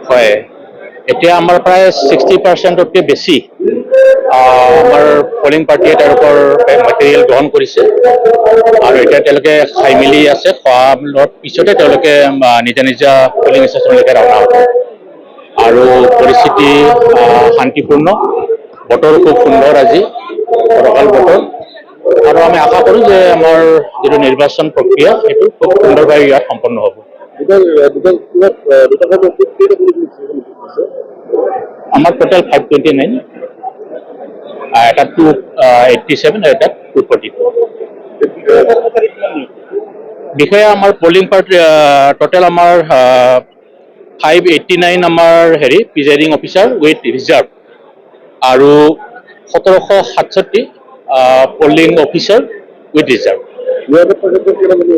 হয়, এতিয়া আমাৰ প্ৰায় 60%তকৈ বেছি আমাৰ পলিং পাৰ্টিয়ে তেওঁলোকৰ মেটেৰিয়েল গ্ৰহণ কৰিছে আৰু এতিয়া তেওঁলোকে খাই মেলি আছে। খোৱাৰ পিছতে তেওঁলোকে নিজা নিজা পলিং ষ্টেচনলৈকে ৰাওনা হ'ব। আৰু পৰিস্থিতি শান্তিপূৰ্ণ, বতৰ খুব সুন্দৰ আজি, ফৰকাল বতৰ। আৰু আমি আশা কৰোঁ যে আমাৰ যিটো নিৰ্বাচন প্ৰক্ৰিয়া সেইটো খুব সুন্দৰভাৱে ইয়াত সম্পন্ন হ'ব। আমাৰ টোটেল 529, এটা 287 আৰু এটা 244। বিষয়ে আমাৰ পলিং পাৰ্টি টোটেল আমাৰ 589 আমাৰ প্ৰিজাইডিং অফিচাৰ উইথ ৰিজাৰ্ভ আৰু 1767 পলিং অফিচাৰ উইথ ৰিজাৰ্ভ।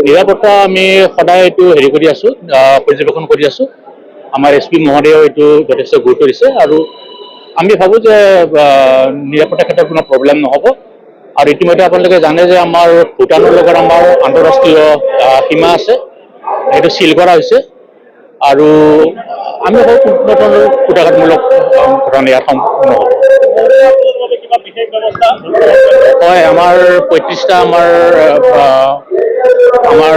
নিৰাপত্তা আমি সদায় এইটো কৰি আছোঁ, পৰ্যবেক্ষণ কৰি আছোঁ। আমাৰ SP মহোদয়েও এইটো যথেষ্ট গুৰুত্ব দিছে আৰু আমি ভাবোঁ যে নিৰাপত্তাৰ ক্ষেত্ৰত কোনো প্ৰব্লেম নহ'ব। আৰু ইতিমধ্যে আপোনালোকে জানে যে আমাৰ ভূটানৰ লগত আমাৰ আন্তঃৰাষ্ট্ৰীয় সীমা আছে, সেইটো চিল কৰা হৈছে আৰু আমি কোনো ধৰণৰ কুটাঘাতমূলক ঘটনা ইয়াত সম্পূৰ্ণ হ'ব। হয়, আমাৰ 35টা আমাৰ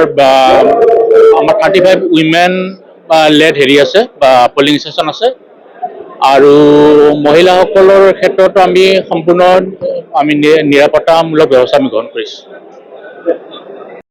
35 উইমেন লেড আছে বা পলিং ষ্টেচন আছে। আৰু মহিলাসকলৰ ক্ষেত্ৰতো আমি সম্পূৰ্ণ নিৰাপত্তামূলক ব্যৱস্থা আমি গ্ৰহণ কৰিছোঁ।